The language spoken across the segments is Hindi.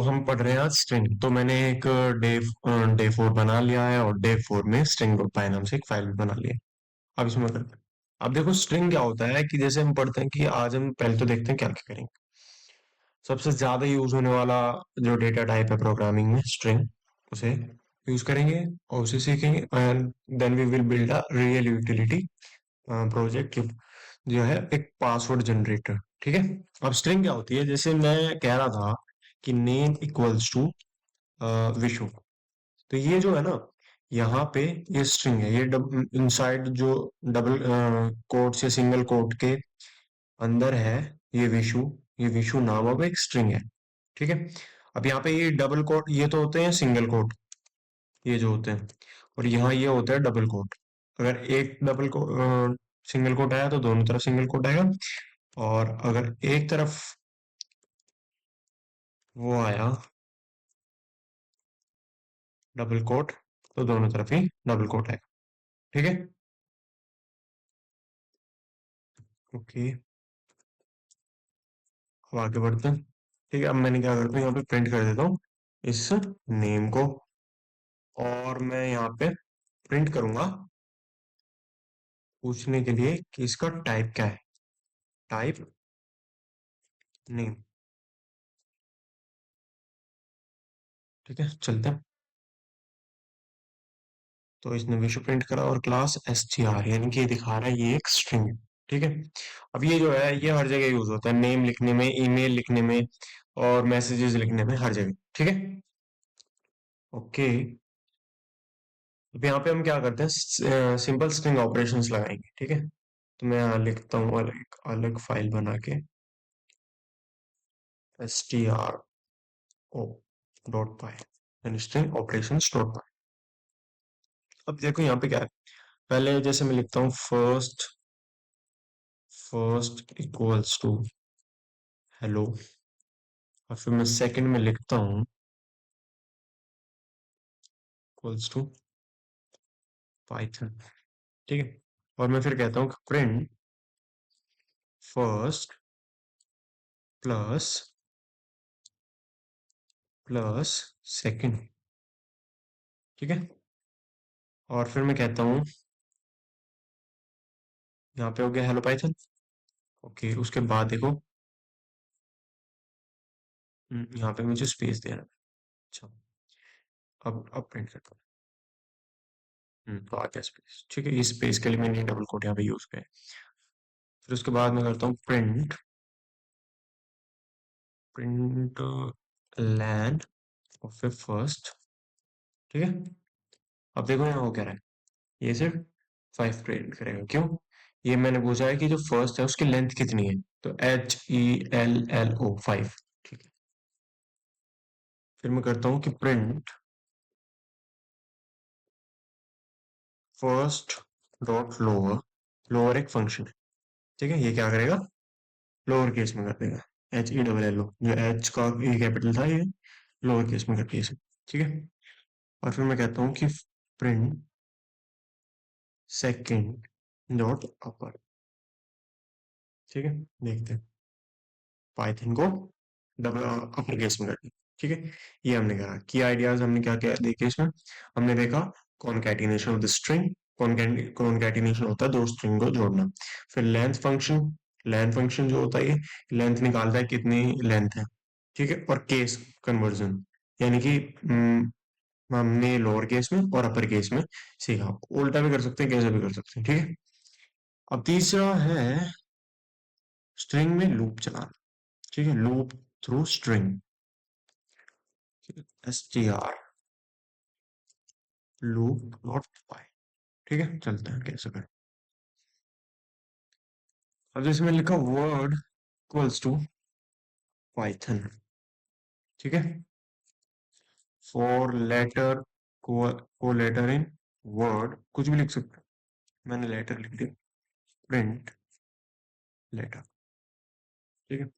हम पढ़ रहे हैं आज स्ट्रिंग। तो मैंने एक डे 4 बना लिया है और डे 4 में स्ट्रिंग डॉट पाई नाम से एक फाइल भी बना लिया है। अब इसमें करते हैं। अब देखो स्ट्रिंग क्या होता है कि जैसे हम पढ़ते हैं कि आज हम पहले तो देखते हैं क्या क्या करेंगे। सबसे ज्यादा यूज होने वाला जो डेटा टाइप है प्रोग्रामिंग में स्ट्रिंग, उसे यूज करेंगे और उसे सीखेंगे and then we will build a real utility project जो है एक पासवर्ड जनरेटर। ठीक है। अब स्ट्रिंग क्या होती है, जैसे मैं कह रहा था कि नेम इक्वल्स टू विशु। तो ये जो है ना, यहाँ पे ये स्ट्रिंग है, ये इनसाइड जो डबल कोट्स या सिंगल कोट के अंदर है ये विशु। ये विशु नामक एक स्ट्रिंग है। ठीक है। अब यहाँ पे ये डबल कोट ये तो होते हैं सिंगल कोट, ये जो होते हैं, और यहाँ ये होता है डबल कोट। अगर एक डबल को सिंगल कोट आया तो दोनों तरफ सिंगल कोट आएगा, और अगर एक तरफ वो आया डबल कोट तो दोनों तरफ ही डबल कोट आएगा। ठीक है। ओके, अब आगे बढ़ते हैं। ठीक है, अब मैंने क्या करता हूँ, यहाँ पे प्रिंट कर देता हूँ इस नेम को, और मैं यहाँ पे प्रिंट करूंगा पूछने के लिए कि इसका टाइप क्या है। Type name. ठीक है, चलते हैं। तो इसने विशु प्रिंट करा और क्लास str, यानी कि ये दिखा रहा है ये एक स्ट्रिंग है। ठीक है। अब ये जो है ये हर जगह यूज होता है, नेम लिखने में, ईमेल लिखने में, और मैसेजेस लिखने में, हर जगह। ठीक है। ओके। अब यहाँ पे हम क्या करते हैं, सिंपल स्ट्रिंग ऑपरेशंस लगाएंगे। ठीक है। तो मैं यहाँ लिखता हूँ अलग अलग फाइल बना के stro.py यानी स्ट्रिंग ऑपरेशंस डॉट पाई। अब देखो यहाँ पे क्या है, पहले जैसे मैं लिखता हूँ first first equals to hello, और फिर मैं सेकंड में लिखता हूँ इक्वल्स टू पाइथन। ठीक है। और मैं फिर कहता हूँ कि print first plus plus second. ठीक है। और फिर मैं कहता हूँ यहाँ पे हो गया हेलो पाइथन। ओके, उसके बाद देखो यहाँ पे मुझे स्पेस देना है। अच्छा, अब प्रिंट करता हूँ। तो आ गया स्पेस। ठीक है, इस स्पेस के लिए मैंने डबल कोट यहाँ पे यूज किया है। फिर उसके बाद मैं करता हूँ प्रिंट प्रिंट लैन और फिर फर्स्ट। ठीक है। अब देखो यहाँ हो क्या रहा है, ये सिर्फ 5 प्रिंट करेगा। क्यों? ये मैंने पूछा है कि जो फर्स्ट है उसकी लेंथ कितनी है, तो HELLO 5। ठीक है। फिर मैं करता हूँ कि print first dot lower. Lower एक फंक्शन है। ठीक है, ये क्या करेगा, लोअर केस में कर देगा। HELLO, जो एच का ए कैपिटल था, ये लोअर केस में कर दिया इसे। ठीक है। और फिर मैं कहता हूँ कि प्रिंट सेकेंड डॉट अपर। ठीक है, देखते हैं पाइथन को डबल अपर केस में करना। ठीक है। ये हमने करा की आइडियाज, हमने क्या क्या देखे इसमें। हमने देखा concatenation of the string. Concatenation होता है दो स्ट्रिंग को जोड़ना। फिर लेंथ फंक्शन जो होता है ये लेंथ निकालता है कितनी लेंथ है। ठीक है। और केस कन्वर्जन, यानी कि हमने लोअर केस में और अपर केस में सीखा। उल्टा भी कर सकते हैं, कैसे भी कर सकते हैं। ठीक है। अब तीसरा है स्ट्रिंग में लूप चलाना। ठीक है, loop through string. str loop dot py. ठीक है, चलते हैं कैसे करें। अब जैसे मैंने लिखा वर्ड इक्वल्स टू पाइथन। ठीक है। फॉर लेटर को लेटर इन वर्ड, कुछ भी लिख सकते हैं। मैंने लेटर लिख दिया, प्रिंट लेटर। ठीक है।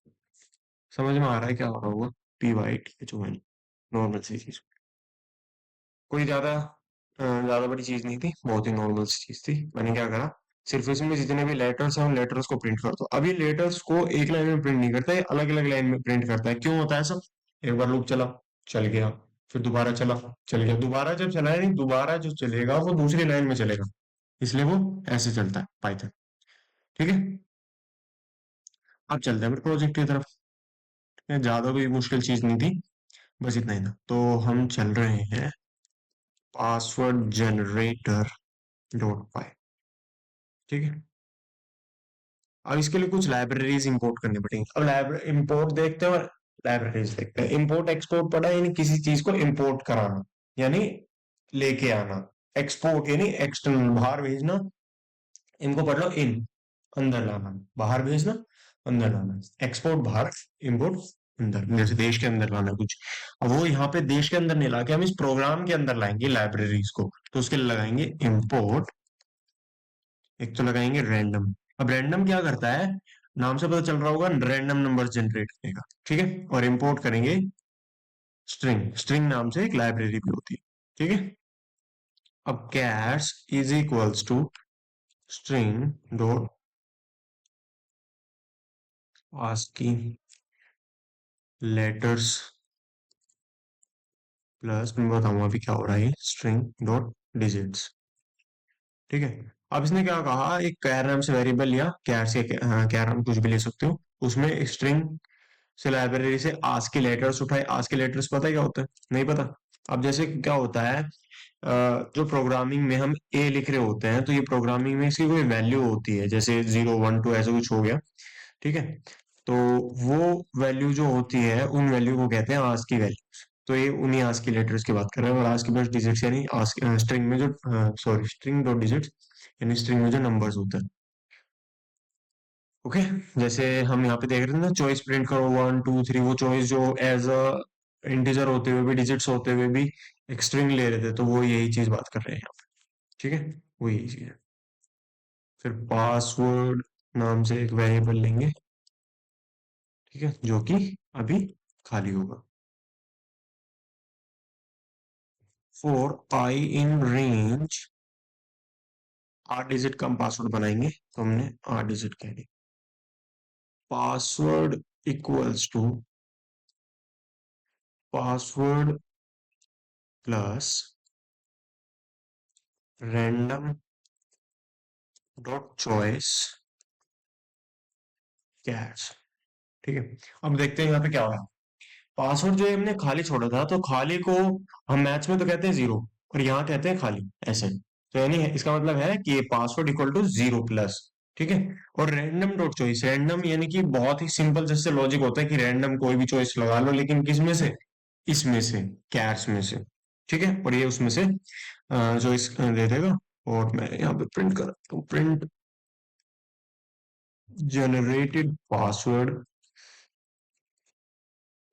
समझ में आ रहा है क्या हो रहा होगा। PYTHON, नॉर्मल सी चीज, कोई ज्यादा बड़ी चीज नहीं थी, बहुत ही नॉर्मल सी चीज थी। मैंने क्या करा, सिर्फ इसमें जितने भी लेटर्स हैं उन लेटर्स को प्रिंट कर दो। अब ये लेटर्स को एक लाइन में प्रिंट नहीं करता, ये अलग अलग लाइन में प्रिंट करता है। क्यों होता है सब, एक बार लूप चला, चल गया, फिर दोबारा चला, चल गया, दोबारा जब चला है नहीं, दोबारा जो चलेगा वो दूसरी लाइन में चलेगा, इसलिए वो ऐसे चलता है पाइथन। ठीक है। अब चलते हैं फिर प्रोजेक्ट की तरफ। ये ज्यादा कोई मुश्किल चीज नहीं थी, बस इतना ही था। तो हम चल रहे हैं पासवर्ड जनरेटर डॉट पाई। ठीक है। अब इसके लिए कुछ लाइब्रेरीज इंपोर्ट करनी पड़ेंगी। अब लाइब्रेरी इंपोर्ट देखते हैं और लाइब्रेरीज देखते हैं। इंपोर्ट एक्सपोर्ट पढ़ा है, यानी किसी चीज को इंपोर्ट कराना, यानी लेके आना। एक्सपोर्ट यानी एक्सटर्नल, बाहर भेजना। इनको पढ़ लो, इन, अंदर लाना, बाहर भेजना, अंदर लाना। एक्सपोर्ट बाहर, इंपोर्ट अंदर, जैसे देश के अंदर लाना कुछ। अब वो यहाँ पे देश के अंदर नहीं लाके हम इस प्रोग्राम के अंदर लाएंगे लाइब्रेरीज को, तो उसके लिए लगाएंगे इंपोर्ट। एक तो लगाएंगे रैंडम। अब रैंडम क्या करता है, नाम से पता चल रहा होगा, रैंडम नंबर जनरेट करेगा। ठीक है। और इंपोर्ट करेंगे स्ट्रिंग। स्ट्रिंग नाम से एक लाइब्रेरी भी होती है। ठीक है। अब cash is equals to string dot ASCII letters plus, मैं बताऊंगा अभी क्या हो रहा है, स्ट्रिंग डॉट डिजिट्स। ठीक है। अब इसने क्या कहा, एक कैर नाम से वेरिएबल लिया, कैर से कैर नाम कुछ भी ले सकते हो, उसमें स्ट्रिंग से लाइब्रेरी से आज के लेटर्स उठाए। आज के लेटर्स पता है क्या होता है? नहीं पता। अब जैसे क्या होता है, जो प्रोग्रामिंग में हम ए लिख रहे होते हैं, तो ये प्रोग्रामिंग में इसकी कोई वैल्यू होती है, जैसे 0 1 2 ऐसा कुछ हो गया। ठीक है। तो वो वैल्यू जो होती है, उन वैल्यू को कहते हैं आज की वैल्यू। तो ये उन्हीं आज की लेटर्स की बात कर रहे हैं। और आज के बस डिजिट्स यानी आज स्ट्रिंग में जो, सॉरी, स्ट्रिंग डॉट डिजिट्स यानी स्ट्रिंग में जो नंबर्स होते हैं। ओके। जैसे हम यहाँ पे देख रहे हैं ना, चॉइस प्रिंट करो 1 2 3, वो चॉइस जो एज अ इंटीजर होते हुए भी, डिजिट्स होते हुए भी एक स्ट्रिंग ले रहे थे, तो वो यही चीज बात कर रहे हैं यहाँ पे। ठीक है। वो यही चीज है। फिर पासवर्ड नाम से एक वेरिएबल लेंगे। ठीक है, जो कि अभी खाली होगा। For I in range, 8 digit का हम पासवर्ड बनाएंगे, तो हमने 8 डिजिट कह दिया। Password equals to password plus random dot choice catch. ठीक है। अब देखते हैं यहाँ पे क्या हो रहा है। पासवर्ड जो है हमने खाली छोड़ा था, तो खाली को हम मैथ्स में तो कहते हैं जीरो, और यहाँ कहते हैं खाली, ऐसे। तो यानी इसका मतलब है कि ये password equal to zero plus. ठीक है। और रैंडम डॉट चॉइस, रैंडम यानी कि बहुत ही सिंपल जैसे लॉजिक होता है कि रैंडम कोई भी चॉइस लगा लो, लेकिन किस में से, इसमें से, कैट्स में से। ठीक है। और ये उसमें से चॉइस दे देगा। और मैं यहाँ पे प्रिंट कर, तो print generated password,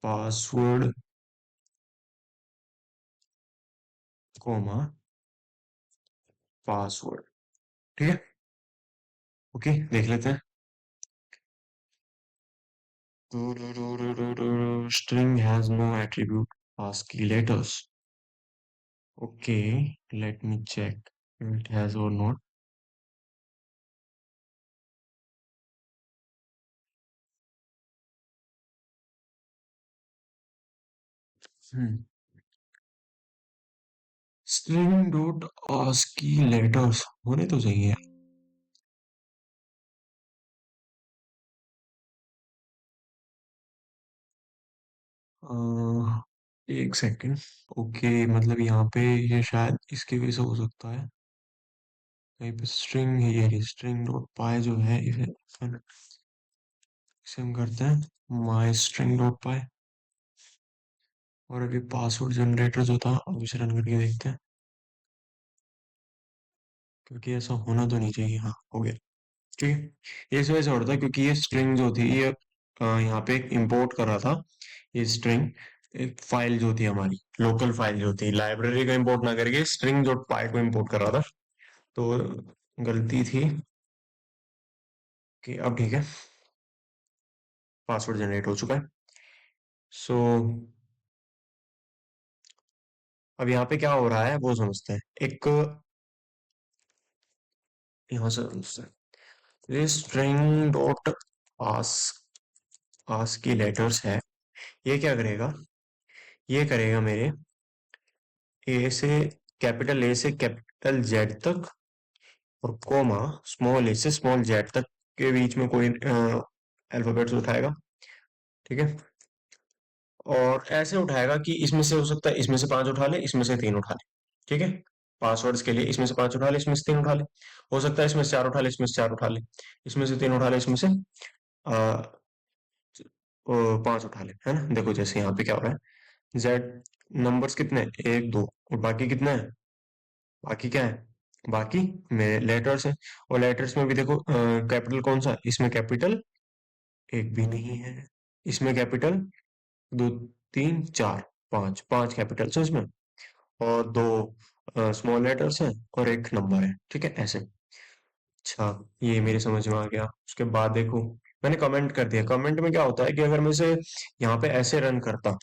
password comma password. ठीक है। ओके, देख लेते हैं। String has no attribute ASCII letters. Okay, let me check if it has or not. Hmm. String dot ASCII letters होने तो चाहिए। अह, एक सेकंड। ओके, मतलब यहाँ पे ये शायद इसकी वजह से हो सकता है। कहीं पे स्ट्रिंग है, ये स्ट्रिंग डॉट पाई जो है, इसे हम करते हैं माई स्ट्रिंग डॉट पाई। और अभी पासवर्ड जनरेटर जो था, अब इसे रन करके देखते हैं, क्योंकि ऐसा होना तो नहीं चाहिए। हाँ, हो गया। ठीक है। ये इस वजह से होता है क्योंकि ये स्ट्रिंग जो थी, ये यहाँ पे एक इंपोर्ट कर रहा था। ये स्ट्रिंग एक फाइल जो थी हमारी, लोकल फाइल जो थी, लाइब्रेरी को इंपोर्ट ना करके स्ट्रिंग डॉट पाई को इंपोर्ट कर रहा था। तो गलती थी कि, अब ठीक है, पासवर्ड जनरेट हो चुका है। सो अब यहाँ पे क्या हो रहा है वो समझते हैं। एक यहाँ से समझते हैं, ये स्ट्रिंग डॉट आस्क, आस्क की लेटर्स है। ये क्या करेगा, ये करेगा मेरे ए से कैपिटल जेड तक, और कोमा स्मॉल ए से स्मॉल जेड तक के बीच में कोई अल्फाबेट्स उठाएगा। ठीक है, और ऐसे उठाएगा कि इसमें से हो सकता है इसमें से 5 उठा ले, इसमें से 3 उठा ले। ठीक है, पासवर्ड्स के लिए इसमें से 5 उठा ले, इसमें से 3 उठा ले। हो सकता है इसमें से 4 उठा ले, इसमें से 4 उठा ले, इसमें से 3 उठा ले, इसमें से 5 उठा ले, है ना। देखो जैसे यहाँ पे क्या हो रहा है, जेड नंबर्स कितने हैं, 1 2, और बाकी कितने हैं, बाकी क्या है, बाकी मेरे लेटर्स हैं। और लेटर्स में भी देखो कैपिटल कौन सा है? इसमें कैपिटल एक भी नहीं है, इसमें कैपिटल दो, तीन, चार, पांच, पांच कैपिटल्स हैं इसमें, और दो स्मॉल लेटर्स हैं, और एक नंबर है। ठीक है, ऐसे। अच्छा, ये मेरे समझ में आ गया। उसके बाद देखो, मैंने कमेंट कर दिया। कमेंट में क्या होता है कि अगर मैं इसे यहाँ पे ऐसे रन करता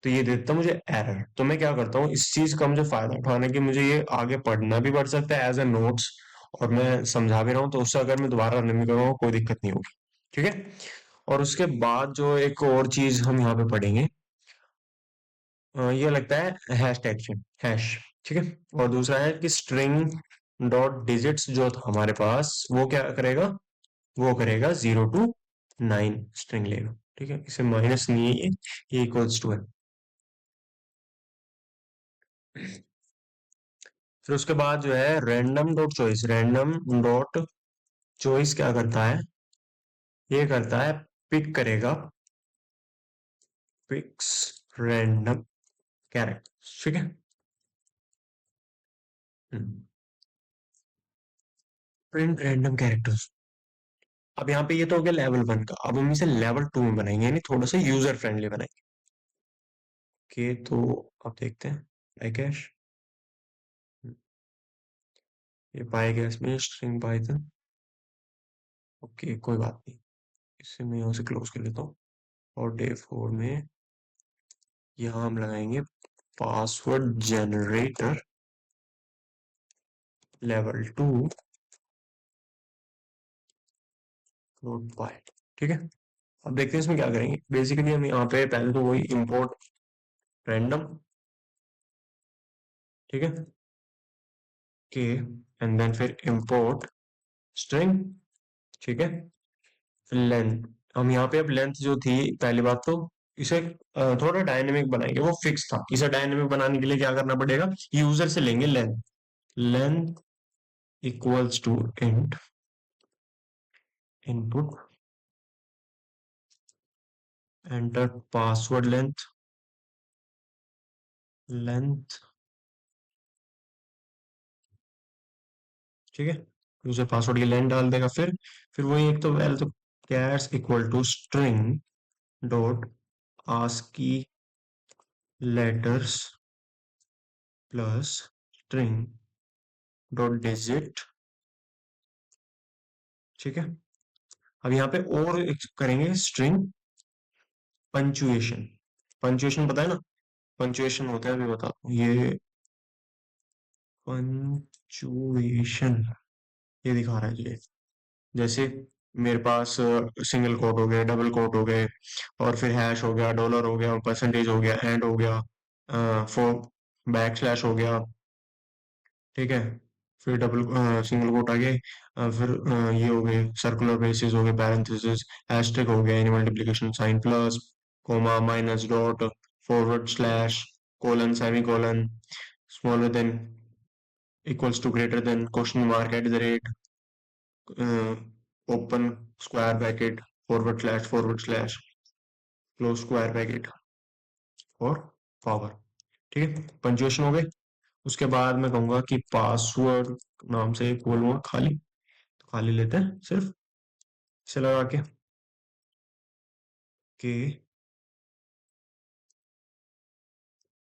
तो ये देता मुझे एरर। तो मैं क्या करता हूँ, इस चीज का मुझे फायदा उठाने की, मुझे ये आगे पढ़ना भी पड़ सकता है एज ए नोट्स, और मैं समझा भी रहा हूँ, तो उससे अगर मैं दोबारा रन भी करूँगा कोई दिक्कत नहीं होगी। ठीक है, और उसके बाद जो एक और चीज हम यहाँ पे पढ़ेंगे, ये लगता है हैश टैग से, हैश। ठीक है, और दूसरा है कि स्ट्रिंग डॉट डिजिट्स जो था हमारे पास, वो क्या करेगा, वो करेगा 0 to 9 स्ट्रिंग लेगा। ठीक है, इसे माइनस नहीं है, ये इक्वल्स टू है। फिर उसके बाद जो है random dot choice, random dot choice क्या करता है, ये करता है पिक करेगा, पिक्स रैंडम कैरेक्टर। ठीक है, प्रिंट रैंडम कैरेक्टर्स। अब यहाँ पे ये तो हो गया लेवल 1 का, अब हम इसे लेवल 2 में बनाएंगे, यानी थोड़ा सा यूजर फ्रेंडली बनाएंगे। ओके, तो अब देखते हैं पाई कैश, ये पाई कैश में स्ट्रिंग पाइथन। ओके, कोई बात नहीं, इसे मैं यहाँ से क्लोज कर लेता हूँ। और डे 4 में यहाँ हम लगाएंगे पासवर्ड जनरेटर लेवल 2 नोट पाई। ठीक है, अब देखते हैं इसमें क्या करेंगे। बेसिकली हम यहाँ पे पहले तो वही इंपोर्ट रैंडम, ठीक है, के एंड देन फिर इंपोर्ट स्ट्रिंग। ठीक है, फिर लेंथ, हम यहाँ पे अब लेंथ जो थी, पहली बात तो इसे थोड़ा डायनेमिक बनाएंगे, वो फिक्स था। इसे डायनेमिक बनाने के लिए क्या करना पड़ेगा, यूजर से लेंगे length, length equals to int input enter password length, length. ठीक है, यूजर पासवर्ड की लेंथ डाल देगा। फिर वही एक तो वेल, तो cats equal to string dot ASCII letters plus string dot digit. ठीक है, अब यहाँ पे और एक करेंगे स्ट्रिंग पंचुएशन। पंचुएशन पता है ना, पंचुएशन होता है, अभी बताता हूँ। ये पंचुएशन ये दिखा रहा है, ये जैसे मेरे पास सिंगल कोट हो गए, डबल कोट हो गए, और फिर हैश हो गया, डॉलर हो गया, परसेंटेज हो गया, एंड हो गया, फोर बैक स्लैश हो गया। ठीक है, फिर डबल सिंगल कोट आ गए, फिर ये हो गए सर्कुलर ब्रेसेस हो गए, पैरेंथेसिस, हैशटैग हो गया, यानी multiplication sign, plus, comma, minus, dot, forward slash, colon, semicolon, smaller than, equals to, greater than, question mark, at the rate, open square bracket, forward slash, close square bracket, और पावर। ठीक है, पंचुएशन हो गए। उसके बाद मैं कहूंगा कि पासवर्ड नाम से एक बोलूंगा खाली, तो खाली लेते हैं सिर्फ, इसे लगा के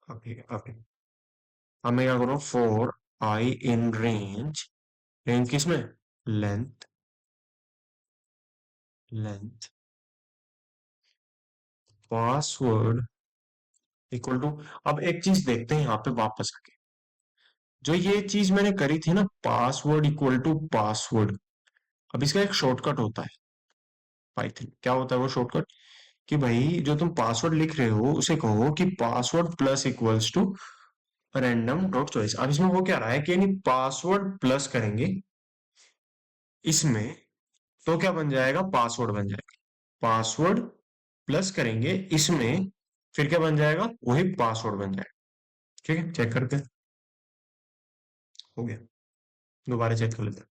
ओके। अब मैं क्या करूँ, for I in range, range किसमें, length, length password equal to. अब एक चीज देखते हैं यहाँ पे वापस आके, जो ये चीज मैंने करी थी ना, पासवर्ड इक्वल टू पासवर्ड, अब इसका एक शॉर्टकट होता है पाइथन। क्या होता है वो शॉर्टकट, कि भाई जो तुम पासवर्ड लिख रहे हो उसे कहो कि password plus equals to random dot choice. अब इसमें वो क्या रहा है कि यानी पासवर्ड प्लस करेंगे इसमें, तो क्या बन जाएगा, पासवर्ड बन जाएगा। पासवर्ड प्लस करेंगे इसमें, फिर क्या बन जाएगा, वही पासवर्ड बन जाएगा। ठीक है, चेक करते हैं। हो गया, दोबारा चेक कर लेते हैं।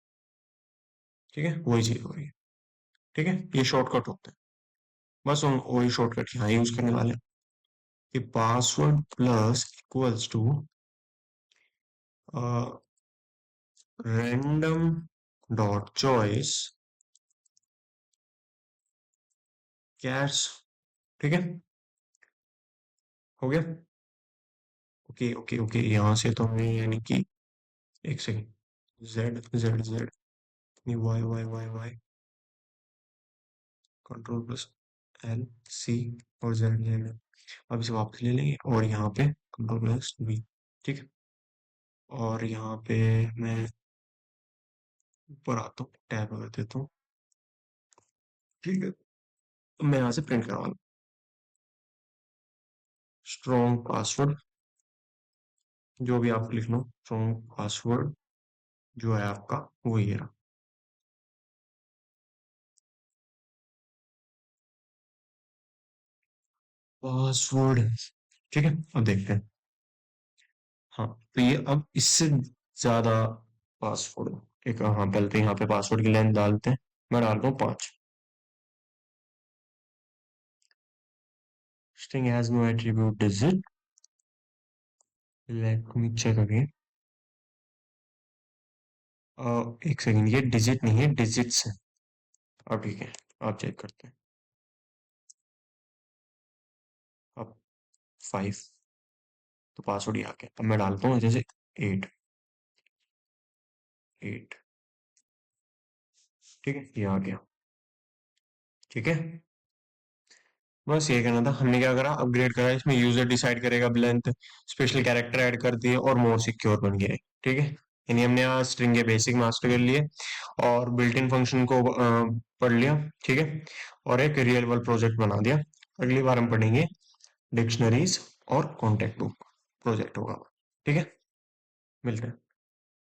ठीक है, वही चीज हो रही है। ठीक है, ये शॉर्टकट होता है। बस हम वही शॉर्टकट यहाँ यूज करने वाले हैं कि password plus equals to random dot choice cash. ठीक है, हो गया। ओके ओके ओके, यहाँ से तो हमें यानी कि एक second, Z Z Z, Y Y Y Y, control plus L C और जेड जेड। अब इसे वापस ले लेंगे और यहाँ पे कंट्रोल प्लस वी। ठीक है, और यहाँ पे मैं ऊपर आता हूँ, टैब कर देता हूँ। ठीक है, तो मैं यहाँ से प्रिंट करवा लूँ स्ट्रॉन्ग पासवर्ड, जो भी आप लिख लो, स्ट्रॉन्ग पासवर्ड जो है आपका वो ये रहा पासवर्ड। ठीक है, अब देखते हैं। हाँ, तो ये अब इससे ज्यादा पासवर्ड, एक हाँ पहले तो यहाँ पे पासवर्ड की लेंथ डालते हैं। मैं डालता हूँ 5। string has no attribute digit, let me check again। एक सेकंड, ये डिजिट नहीं है, डिजिट्स है। अब ठीक है, आप चेक करते हैं। अब 5, तो पासवर्ड ही आ गया। अब मैं डालता हूँ जैसे 8, 8। ठीक है, ये आ गया। ठीक है, बस ये कहना था। हमने क्या करा, अपग्रेड करा, इसमें यूजर डिसाइड करेगा लेंथ, स्पेशल कैरेक्टर ऐड कर दिए और मोर सिक्योर बन गया है। ठीक है, यानी हमने यहाँ स्ट्रिंग के बेसिक मास्टर कर लिए और बिल्ट इन फंक्शन को पढ़ लिया। ठीक है, और एक रियल वर्ल्ड प्रोजेक्ट बना दिया। अगली बार हम पढ़ेंगे डिक्शनरीज और कॉन्टेक्ट बुक प्रोजेक्ट होगा। ठीक है, मिलते हैं।